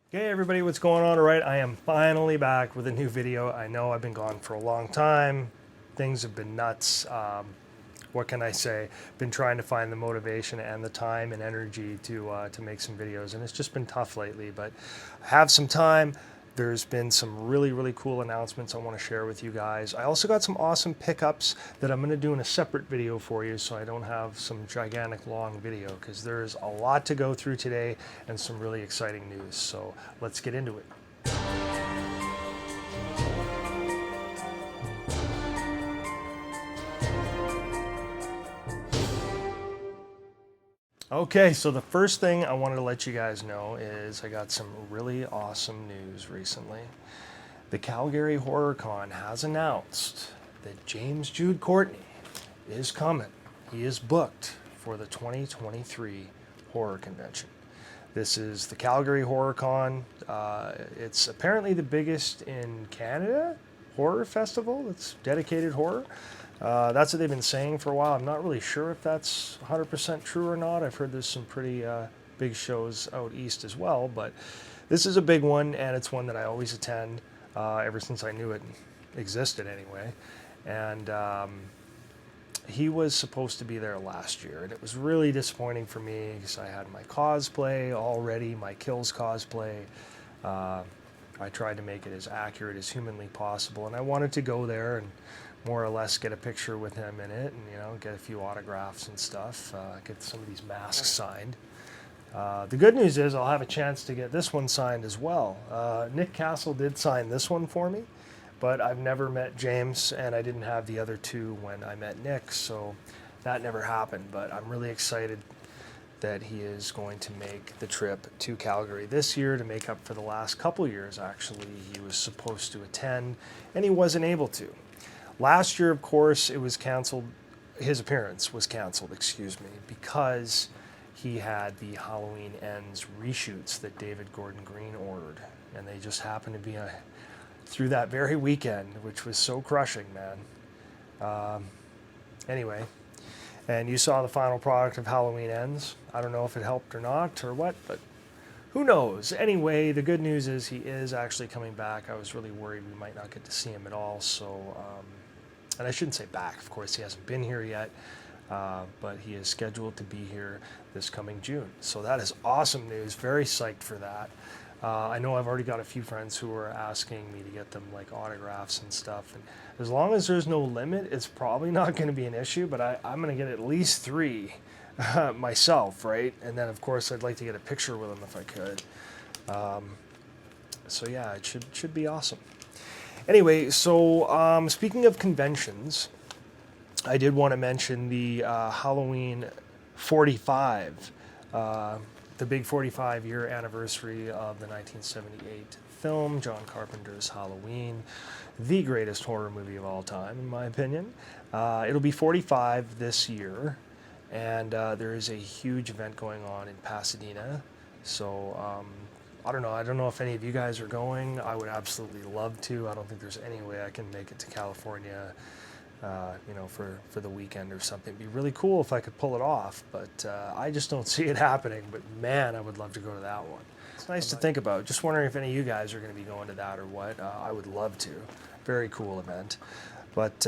Hey everybody, what's going on? All right, I am finally back with a new video. I know I've been gone for a long time. Things have been nuts. What can I say? Been trying to find the motivation and the time and energy to make some videos, and it's just been tough lately. But I have some time. There's been some really cool announcements I want to share with you guys. I also got some awesome pickups that I'm going to do in a separate video for you, so I don't have some gigantic long video, because there's a lot to go through today and some really exciting news. So let's get into it. Okay, so the first thing I wanted to let you guys know is I got some really awesome news recently. The Calgary Horrorcon has announced that James Jude Courtney is coming. He is booked for the 2023 horror convention. This is the Calgary Horrorcon. It's apparently the biggest in Canada horror festival that's dedicated horror. That's what they've been saying for a while. I'm not really sure if that's 100% true or not. I've heard there's some pretty big shows out east as well, but this is a big one, and it's one that I always attend ever since I knew it existed anyway. And he was supposed to be there last year, and it was really disappointing for me because I had my cosplay already, my Kills cosplay. I tried to make it as accurate as humanly possible, and I wanted to go there and more or less get a picture with him in it, and get a few autographs and stuff, get some of these masks signed. The good news is I'll have a chance to get this one signed as well. Nick Castle did sign this one for me, but I've never met James, and I didn't have the other two when I met Nick, so that never happened. But I'm really excited that he is going to make the trip to Calgary this year to make up for the last couple years, actually. He was supposed to attend, and he wasn't able to. Last year, of course, it was canceled. His appearance was canceled, excuse me, because he had the Halloween Ends reshoots that David Gordon Green ordered, and they just happened to be through that very weekend, which was so crushing, man. Anyway, and you saw the final product of Halloween Ends. I don't know if it helped or not or what, but who knows? Anyway, the good news is he is actually coming back. I was really worried we might not get to see him at all, so and I shouldn't say back, of course, he hasn't been here yet, but he is scheduled to be here this coming June. So that is awesome news. Very psyched for that. I know I've already got a few friends who are asking me to get them like autographs and stuff. And as long as there's no limit, it's probably not going to be an issue, but I'm going to get at least 3 myself, right? And then, of course, I'd like to get a picture with him if I could. So yeah, it should be awesome. Anyway, so speaking of conventions, I did want to mention the Halloween 45, the big 45-year anniversary of the 1978 film, John Carpenter's Halloween, the greatest horror movie of all time, in my opinion. It'll be 45 this year, and there is a huge event going on in Pasadena. So I don't know if any of you guys are going. I would absolutely love to. I don't think there's any way I can make it to California, for the weekend or something. It'd be really cool if I could pull it off, but I just don't see it happening. But man, I would love to go to that one. It's nice to think about. Just wondering if any of you guys are going to be going to that or what. I would love to. Very cool event. But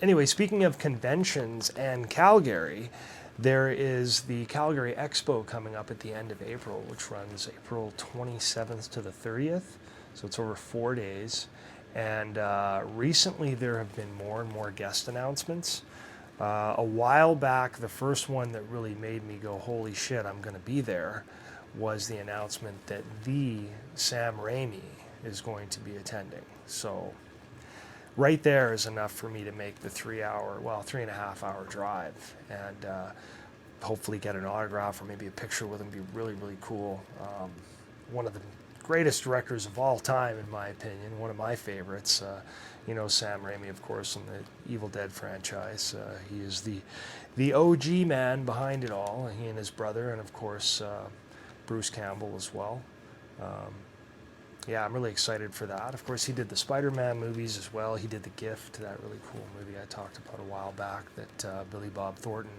anyway, speaking of conventions and Calgary, there is the Calgary Expo coming up at the end of April, which runs April 27th to the 30th. So it's over 4 days. And recently there have been more and more guest announcements. A while back, the first one that really made me go, holy shit, I'm going to be there, was the announcement that the Sam Raimi is going to be attending. So right there is enough for me to make the 3.5 hour drive, and hopefully get an autograph or maybe a picture with him. Be really cool. One of the greatest directors of all time, in my opinion. One of my favorites. Sam Raimi, of course, in the Evil Dead franchise. He is the OG man behind it all. He and his brother, and of course Bruce Campbell as well. Yeah, I'm really excited for that. Of course, he did the Spider-Man movies as well. He did The Gift, that really cool movie I talked about a while back that Billy Bob Thornton,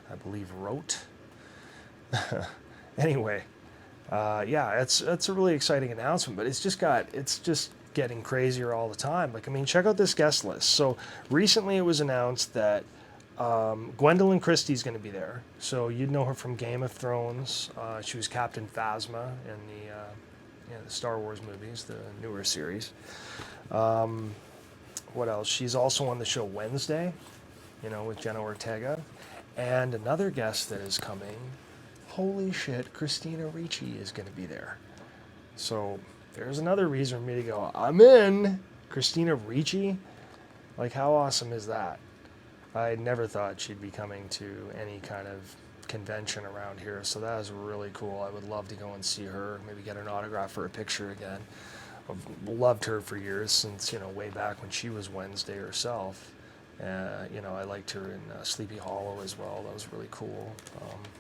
I believe, wrote. Anyway, yeah, it's a really exciting announcement, but it's just getting crazier all the time. Like, I mean, check out this guest list. So recently it was announced that Gwendolyn Christie's going to be there. So you'd know her from Game of Thrones. She was Captain Phasma in the Star Wars movies, the newer series. What else? She's also on the show Wednesday, with Jenna Ortega. And another guest that is coming, holy shit, Christina Ricci is going to be there. So there's another reason for me to go, I'm in. Christina Ricci? Like, how awesome is that? I never thought she'd be coming to any kind of convention around here, so that is really cool. I would love to go and see her, maybe get an autograph or a picture again. I've loved her for years, since way back when she was Wednesday herself. I liked her in Sleepy Hollow as well. That was really cool.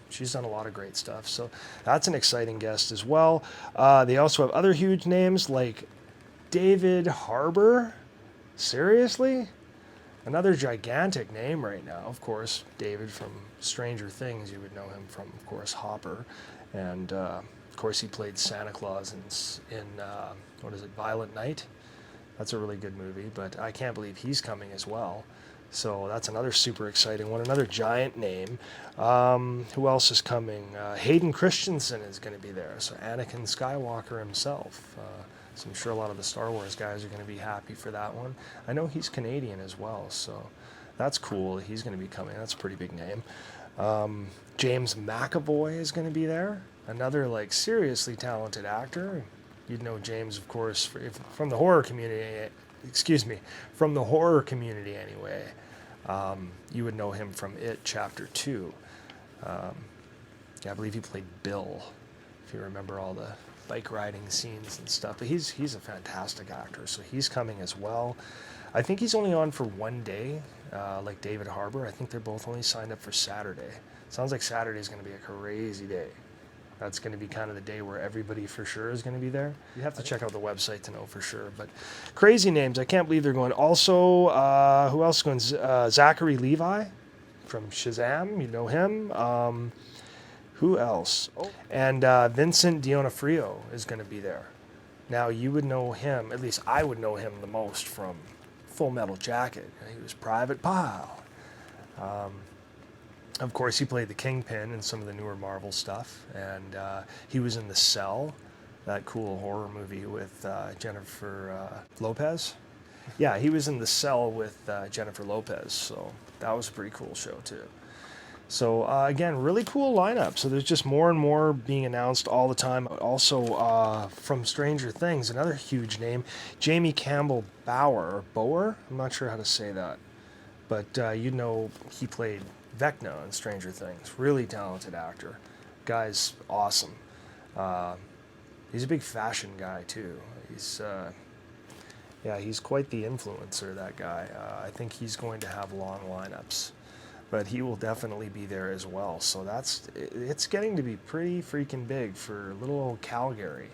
She's done a lot of great stuff, so that's an exciting guest as well. They also have other huge names like David Harbour. Seriously? Another gigantic name right now. Of course, David from Stranger Things, you would know him from, of course, Hopper. And, of course, he played Santa Claus in Violent Night? That's a really good movie, but I can't believe he's coming as well. So that's another super exciting one, another giant name. Who else is coming? Hayden Christensen is going to be there, so Anakin Skywalker himself. So I'm sure a lot of the Star Wars guys are going to be happy for that one. I know he's Canadian as well, so that's cool. He's going to be coming. That's a pretty big name. James McAvoy is going to be there. Another seriously talented actor. You'd know James, of course, from the horror community. From the horror community anyway. You would know him from It Chapter 2. I believe he played Bill, if you remember all the bike riding scenes and stuff. But he's a fantastic actor, so he's coming as well. I think he's only on for one day, like David Harbour. I think they're both only signed up for Saturday. Sounds like Saturday's going to be a crazy day. That's going to be kind of the day where everybody for sure is going to be there. You have to check out the website to know for sure. But crazy names. I can't believe they're going. Also, who else is going? Zachary Levi from Shazam. You know him. Who else? Oh. And Vincent D'Onofrio is going to be there. Now, you would know him, at least I would know him the most from Full Metal Jacket. He was Private Pile. Of course, he played the Kingpin in some of the newer Marvel stuff. And he was in The Cell, that cool horror movie with Jennifer Lopez. Yeah, he was in The Cell with Jennifer Lopez. So that was a pretty cool show, too. So, again, really cool lineup. So there's just more and more being announced all the time. Also, from Stranger Things, another huge name, Jamie Campbell Bower. I'm not sure how to say that. But he played Vecna in Stranger Things. Really talented actor. Guy's awesome. He's a big fashion guy, too. He's quite the influencer, that guy. I think he's going to have long lineups. But he will definitely be there as well. So it's getting to be pretty freaking big for little old Calgary,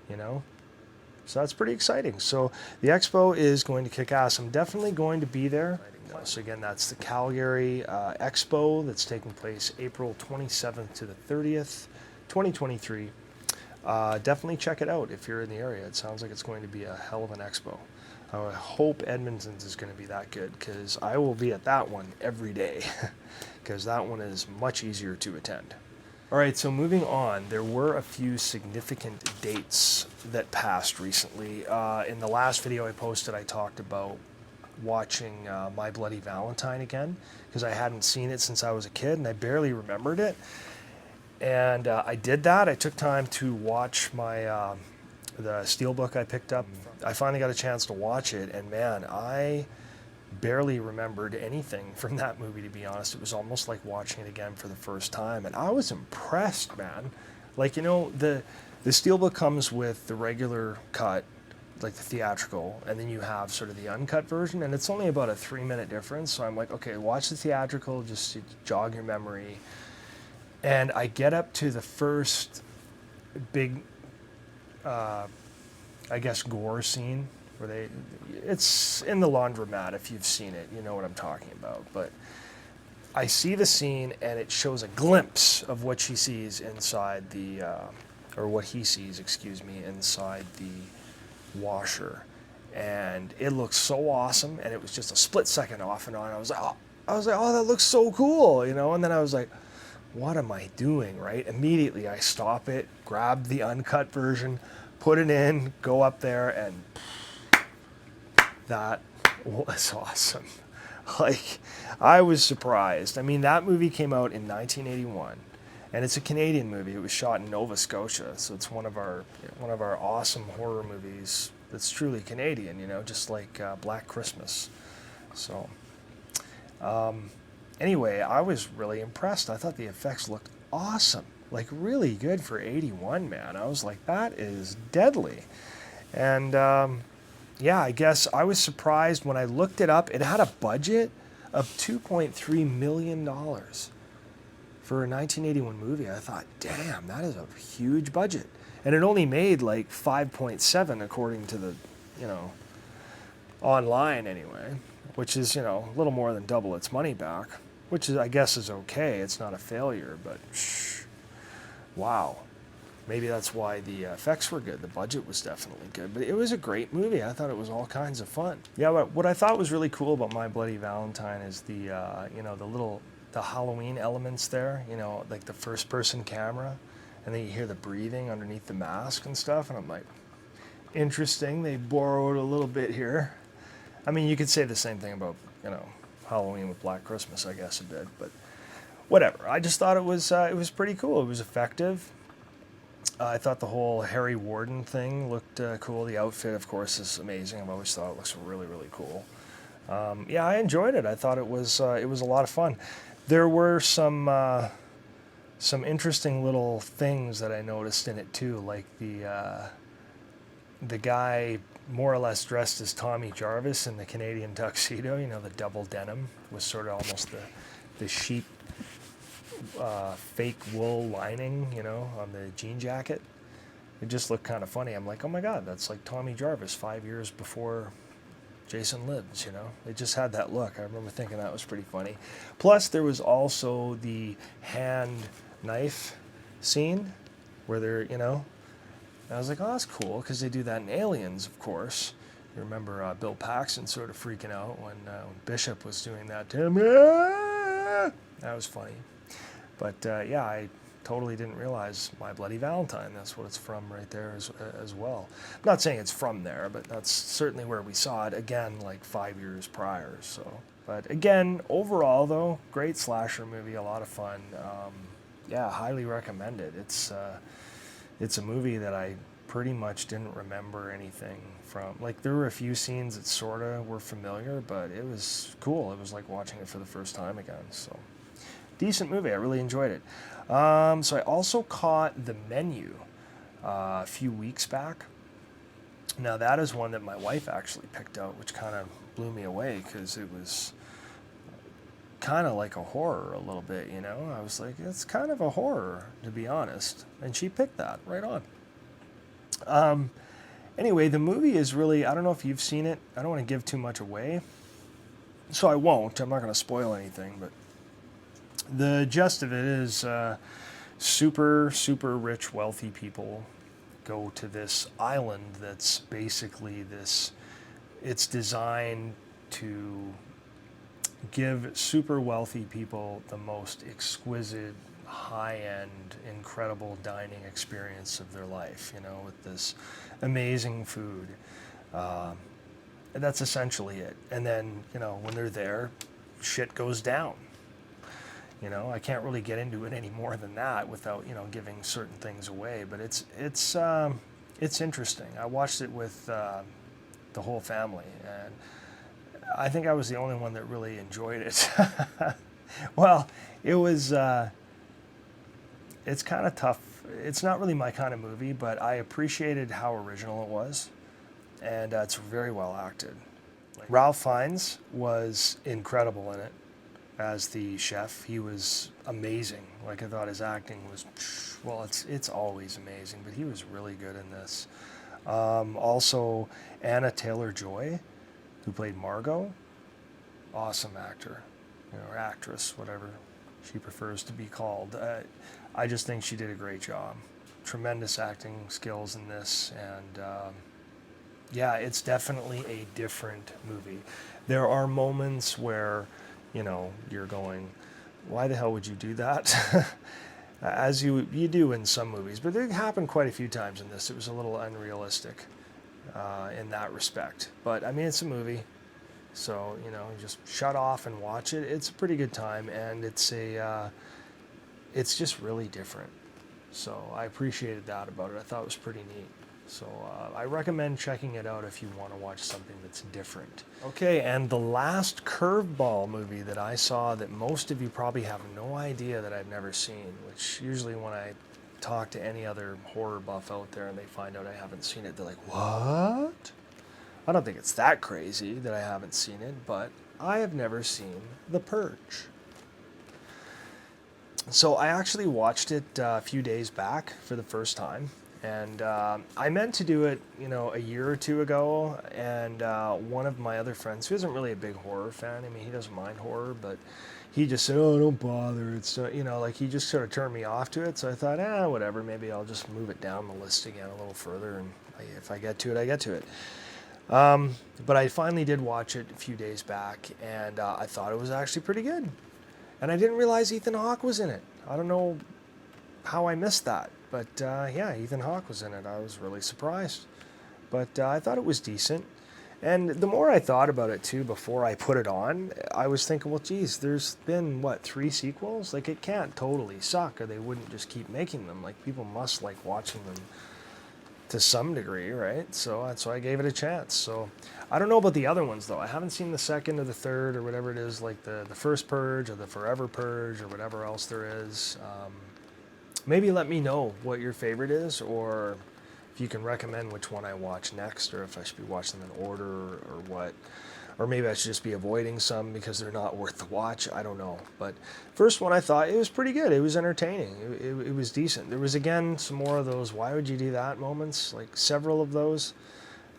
So that's pretty exciting. So the expo is going to kick ass. I'm definitely going to be there. So again, that's the Calgary Expo that's taking place April 27th to the 30th, 2023. Definitely check it out if you're in the area. It sounds like it's going to be a hell of an expo. I hope Edmonton's is going to be that good, because I will be at that one every day, because that one is much easier to attend. All right, so moving on, there were a few significant dates that passed recently. In the last video I posted, I talked about watching My Bloody Valentine again, because I hadn't seen it since I was a kid, and I barely remembered it. And I did that. I took time to watch the Steelbook I picked up. I finally got a chance to watch it, and man, I barely remembered anything from that movie, to be honest. It was almost like watching it again for the first time, and I was impressed, man. The Steelbook comes with the regular cut, like the theatrical, and then you have sort of the uncut version, and it's only about a 3-minute difference, so I'm like, okay, watch the theatrical just to jog your memory. And I get up to the first big gore scene where it's in the laundromat. If you've seen it, you know what I'm talking about. But I see the scene, and it shows a glimpse of what she sees inside the or what he sees, excuse me, inside the washer. And it looks so awesome, and it was just a split second off and on. I was like, oh, that looks so cool, you know? And then I was like, what am I doing, right? Immediately I stop it, grab the uncut version, put it in, go up there, and that was awesome. Like, I was surprised. I mean, that movie came out in 1981, and it's a Canadian movie. It was shot in Nova Scotia, so it's one of our awesome horror movies that's truly Canadian, you know, just like Black Christmas. So, anyway, I was really impressed. I thought the effects looked awesome, like really good for 81, man. I was like, that is deadly. And yeah, I guess I was surprised when I looked it up. It had a budget of $2.3 million for a 1981 movie. I thought, damn, that is a huge budget. And it only made like 5.7 according to the, you know, online anyway, which is, you know, a little more than double its money back, which is, I guess, is okay. It's not a failure, but wow. Maybe that's why the effects were good. The budget was definitely good, but it was a great movie. I thought it was all kinds of fun. Yeah, but what I thought was really cool about My Bloody Valentine is the, you know, the Halloween elements there, you know, like the first person camera, and then you hear the breathing underneath the mask and stuff. And I'm like, interesting. They borrowed a little bit here. I mean, you could say the same thing about, you know, Halloween with Black Christmas, I guess a bit, but whatever. I just thought it was pretty cool. It was effective. I thought the whole Harry Warden thing looked cool. The outfit, of course, is amazing. I've always thought it looks really, really cool. Yeah, I enjoyed it. I thought it was a lot of fun. There were some interesting little things that I noticed in it too, like the guy more or less dressed as Tommy Jarvis in the Canadian tuxedo. You know, the double denim was sort of almost the sheep. Fake wool lining, you know, on the jean jacket. It just looked kind of funny. I'm like, oh my God, that's like Tommy Jarvis 5 years before Jason Lives, you know. It just had that look. I remember thinking that was pretty funny. Plus, there was also the hand knife scene where they're, you know, I was like, oh, that's cool, because they do that in Aliens, of course. You remember Bill Paxton sort of freaking out when Bishop was doing that to him. That was funny. But yeah, I totally didn't realize My Bloody Valentine. That's what it's from right there as well. I'm not saying it's from there, but that's certainly where we saw it, again, like 5 years prior. So, but again, overall though, great slasher movie, a lot of fun. Yeah, highly recommended. It's a movie that I pretty much didn't remember anything from. Like, there were a few scenes that sort of were familiar, but it was cool. It was like watching it for the first time again, so. Decent movie. I really enjoyed it. So I also caught The Menu a few weeks back. Now that is one that my wife actually picked out, which kind of blew me away because it was kind of like a horror a little bit, you know. I was like, it's kind of a horror, to be honest. And she picked that right on. Anyway, the movie is really, I don't know if you've seen it. I don't want to give too much away, so I won't. I'm not going to spoil anything, but the gist of it is super, super rich, wealthy people go to this island that's basically this, it's designed to give super wealthy people the most exquisite, high-end, incredible dining experience of their life, you know, with this amazing food. And that's essentially it. And then, you know, when they're there, shit goes down. You know, I can't really get into it any more than that without, you know, giving certain things away. But it's interesting. I watched it with the whole family, and I think I was the only one that really enjoyed it. Well, it was. It's kind of tough. It's not really my kind of movie, but I appreciated how original it was, and it's very well acted. Ralph Fiennes was incredible in it. As the chef, he was amazing. Like, I thought his acting was, well, it's always amazing, but he was really good in this. Also, Anna Taylor-Joy, who played Margot, awesome actor, you know, or actress, whatever she prefers to be called. I just think she did a great job. tremendous acting skills in this, and yeah, it's definitely a different movie. There are moments where, you know, you're going, why the hell would you do that? As you do in some movies, but it happened quite a few times in this. It was a little unrealistic in that respect. But I mean, it's a movie, so you know, just shut off and watch it. It's a pretty good time, and it's just really different. So I appreciated that about it. I thought it was pretty neat. So I recommend checking it out if you want to watch something that's different. Okay, and the last curveball movie that I saw that most of you probably have no idea that I've never seen, which usually when I talk to any other horror buff out there and they find out I haven't seen it, they're like, what? I don't think it's that crazy that I haven't seen it, but I have never seen The Purge. So I actually watched it a few days back for the first time. And I meant to do it, you know, a year or two ago, and one of my other friends, who isn't really a big horror fan, I mean, he doesn't mind horror, but he just said, oh, don't bother, it's, you know, like he just sort of turned me off to it, so I thought, whatever, maybe I'll just move it down the list again a little further, and if I get to it, I get to it. But I finally did watch it a few days back, and I thought it was actually pretty good. And I didn't realize Ethan Hawke was in it. I don't know how I missed that. But yeah, Ethan Hawke was in it. I was really surprised. But I thought it was decent. And the more I thought about it too before I put it on, I was thinking, well, geez, there's been, 3 sequels? Like, it can't totally suck, or they wouldn't just keep making them. Like, people must like watching them to some degree, right? So that's why I gave it a chance. So I don't know about the other ones, though. I haven't seen the second or the third or whatever it is, like the first Purge or the Forever Purge or whatever else there is. Maybe let me know what your favorite is, or if you can recommend which one I watch next, or if I should be watching them in order, or what. Or maybe I should just be avoiding some because they're not worth the watch. I don't know. But first one, I thought it was pretty good. It was entertaining. It was decent. There was, again, some more of those why would you do that moments, like several of those.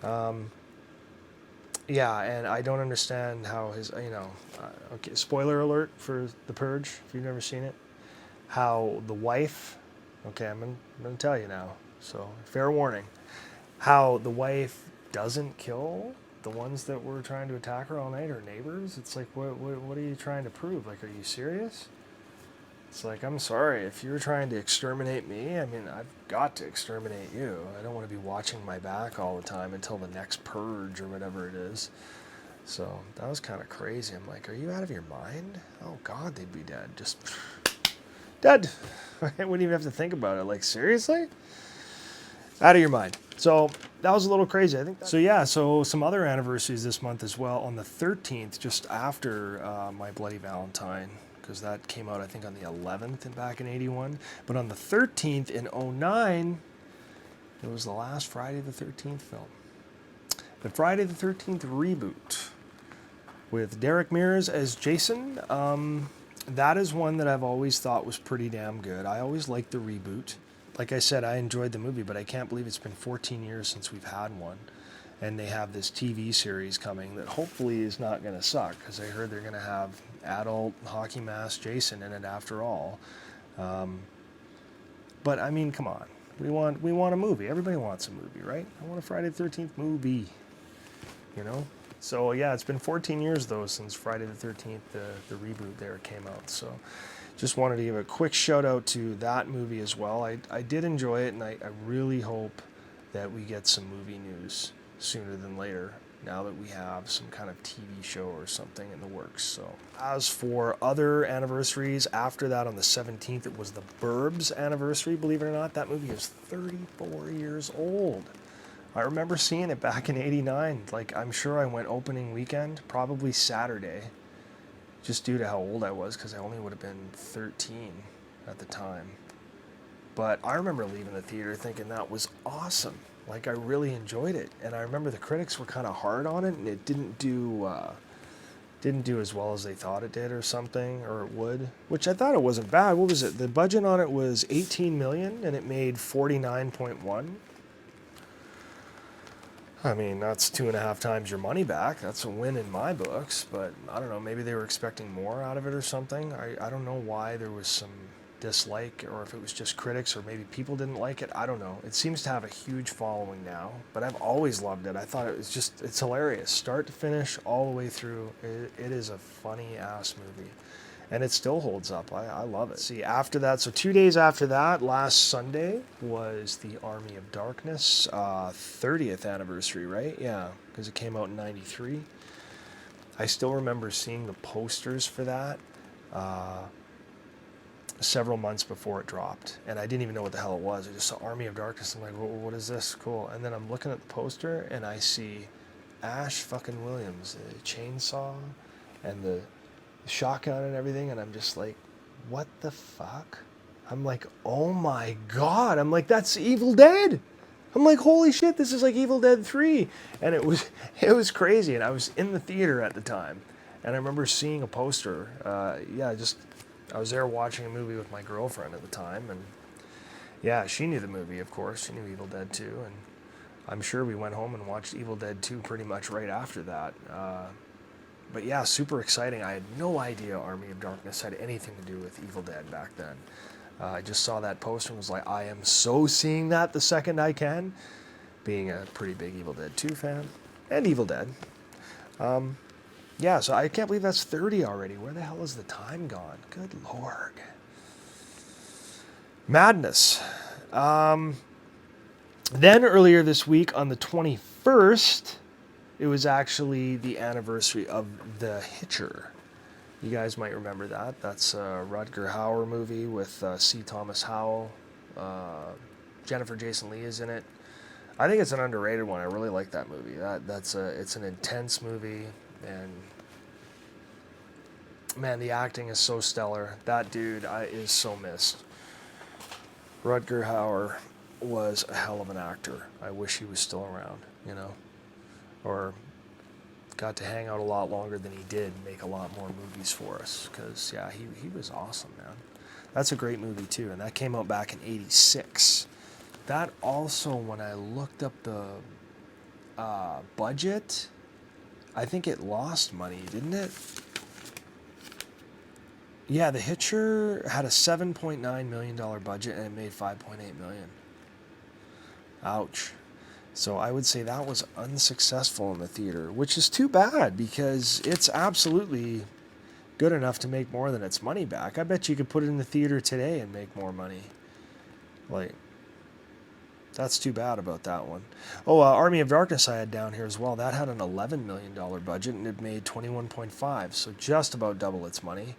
Yeah, and I don't understand how his, okay, spoiler alert for The Purge, if you've never seen it. How the wife, okay, I'm going to tell you now, so fair warning, how the wife doesn't kill the ones that were trying to attack her all night, her neighbors. It's like, what are you trying to prove? Like, are you serious? It's like, I'm sorry, if you're trying to exterminate me, I mean, I've got to exterminate you. I don't want to be watching my back all the time until the next Purge or whatever it is. So that was kind of crazy. I'm like, are you out of your mind? Oh God, they'd be dead. Just dead. I wouldn't even have to think about it. Like, seriously? Out of your mind. So that was a little crazy, I think. So yeah, so some other anniversaries this month as well. On the 13th, just after my Bloody Valentine, because that came out, I think, on the 11th back in 81. But on the 13th in 09, it was the last Friday the 13th film. The Friday the 13th reboot with Derek Mears as Jason. That is one that I've always thought was pretty damn good. I always liked the reboot. Like I said, I enjoyed the movie, but I can't believe it's been 14 years since we've had one. And they have this TV series coming that hopefully is not going to suck, because I heard they're going to have adult hockey mask Jason in it after all. But I mean, come on. We want a movie. Everybody wants a movie, right? I want a Friday the 13th movie, you know? So yeah, it's been 14 years though since Friday the 13th, the reboot there came out. So just wanted to give a quick shout out to that movie as well. I did enjoy it, and I really hope that we get some movie news sooner than later, now that we have some kind of TV show or something in the works. So as for other anniversaries, after that on the 17th, it was the Burbs anniversary. Believe it or not, that movie is 34 years old. I remember seeing it back in 89. Like, I'm sure I went opening weekend, probably Saturday, just due to how old I was, because I only would have been 13 at the time. But I remember leaving the theater thinking that was awesome. Like, I really enjoyed it. And I remember the critics were kind of hard on it, and it didn't do as well as they thought it did or something, or it would, which I thought it wasn't bad. What was it? The budget on it was $18 million, and it made $49.1. I mean, that's 2.5 times your money back. That's a win in my books, but I don't know, maybe they were expecting more out of it or something. I don't know why there was some dislike, or if it was just critics, or maybe people didn't like it. I don't know. It seems to have a huge following now, but I've always loved it. I thought it was just, it's hilarious. Start to finish, all the way through. It is a funny ass movie. And it still holds up. I love it. See, after that, so 2 days after that, last Sunday, was the Army of Darkness 30th anniversary, right? Yeah, because it came out in 93. I still remember seeing the posters for that several months before it dropped. And I didn't even know what the hell it was. I just saw Army of Darkness. I'm like, what is this? Cool. And then I'm looking at the poster, and I see Ash fucking Williams, the chainsaw, and the shotgun and everything, and I'm just like, what the fuck? I'm like, oh my god. I'm like, that's Evil Dead. I'm like, holy shit, this is like Evil Dead 3. And it was crazy. And I was in the theater at the time, and I remember seeing a poster. I was there watching a movie with my girlfriend at the time, and yeah, she knew the movie, of course. She knew Evil Dead 2, and I'm sure we went home and watched Evil Dead 2 pretty much right after that. But yeah, super exciting. I had no idea Army of Darkness had anything to do with Evil Dead back then. I just saw that poster and was like, I am so seeing that the second I can, being a pretty big Evil Dead 2 fan, and Evil Dead. Yeah, so I can't believe that's 30 already. Where the hell is the time gone? Good Lord. Madness. Then earlier this week on the 21st, it was actually the anniversary of The Hitcher. You guys might remember that. That's a Rutger Hauer movie with C. Thomas Howell. Jennifer Jason Leigh is in it. I think it's an underrated one. I really like that movie. It's an intense movie, and man, the acting is so stellar. That dude is so missed. Rutger Hauer was a hell of an actor. I wish he was still around, you know, or got to hang out a lot longer than he did and make a lot more movies for us, because yeah, he was awesome, man. That's a great movie too, and that came out back in '86. That also, when I looked up the budget, I think it lost money, didn't it? Yeah, The Hitcher had a $7.9 million budget and it made $5.8 million. Ouch. So I would say that was unsuccessful in the theater, which is too bad, because it's absolutely good enough to make more than its money back. I bet you could put it in the theater today and make more money. Like, that's too bad about that one. Oh, Army of Darkness I had down here as well. That had an $11 million budget and it made 21.5, so just about double its money.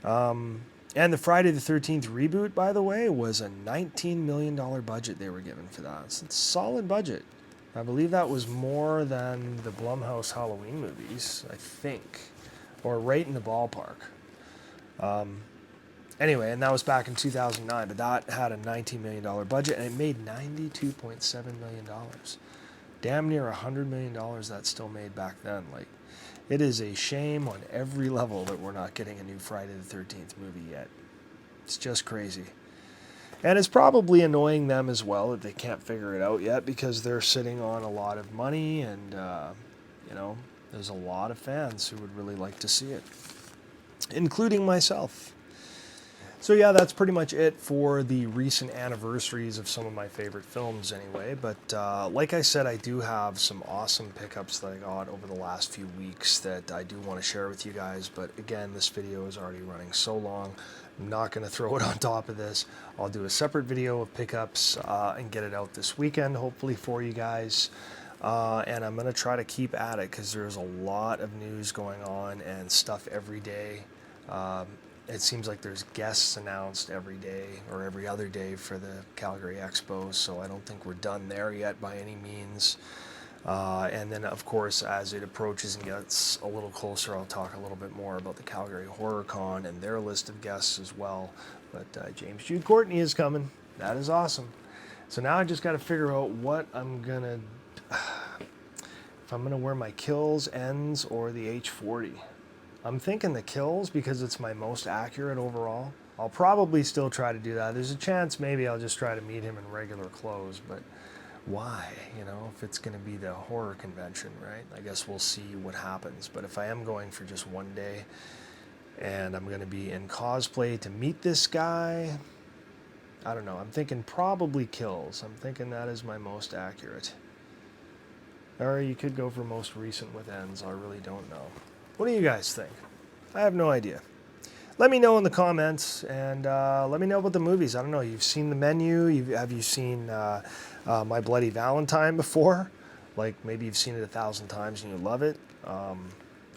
And the Friday the 13th reboot, by the way, was a $19 million budget they were given for that. So it's a solid budget. I believe that was more than the Blumhouse Halloween movies, I think, or right in the ballpark. Anyway, and that was back in 2009, but that had a $19 million budget, and it made $92.7 million. Damn near $100 million that still made back then. Like, it is a shame on every level that we're not getting a new Friday the 13th movie yet. It's just crazy. And it's probably annoying them as well that they can't figure it out yet, because they're sitting on a lot of money, and, you know, there's a lot of fans who would really like to see it, including myself. So yeah, that's pretty much it for the recent anniversaries of some of my favorite films anyway. But like I said, I do have some awesome pickups that I got over the last few weeks that I do want to share with you guys. But again, this video is already running so long, I'm not going to throw it on top of this. I'll do a separate video of pickups and get it out this weekend, hopefully for you guys. And I'm going to try to keep at it, because there's a lot of news going on and stuff every day. It seems like there's guests announced every day or every other day for the Calgary Expo, so I don't think we're done there yet by any means. And then, of course, as it approaches and gets a little closer, I'll talk a little bit more about the Calgary Horrorcon and their list of guests as well. But James Jude Courtney is coming. That is awesome. So now I just got to figure out what I'm going to... if I'm going to wear my Kills, Ends, or the H40. I'm thinking the Kills, because it's my most accurate overall. I'll probably still try to do that. There's a chance maybe I'll just try to meet him in regular clothes, but why? You know, if it's going to be the horror convention, right? I guess we'll see what happens. But if I am going for just one day, And I'm going to be in cosplay to meet this guy. I don't know. I'm thinking probably kills. I'm thinking that is my most accurate. Or you could go for most recent with ends. I really don't know. What do you guys think? I have no idea. Let me know in the comments, and let me know about the movies. I don't know. You've seen the menu. Have you seen My Bloody Valentine before? Like maybe you've seen it 1,000 times and you love it.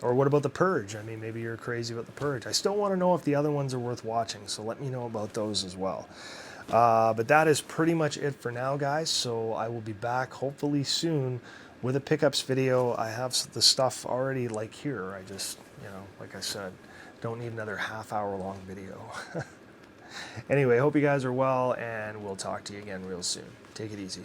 Or what about the Purge? I mean, maybe you're crazy about the Purge. I still want to know if the other ones are worth watching, so let me know about those as well. But that is pretty much it for now, guys. So I will be back hopefully soon with a pickups video. I have the stuff already like here. I just, like I said, don't need another half-hour long video. Anyway, hope you guys are well, and we'll talk to you again real soon. Take it easy.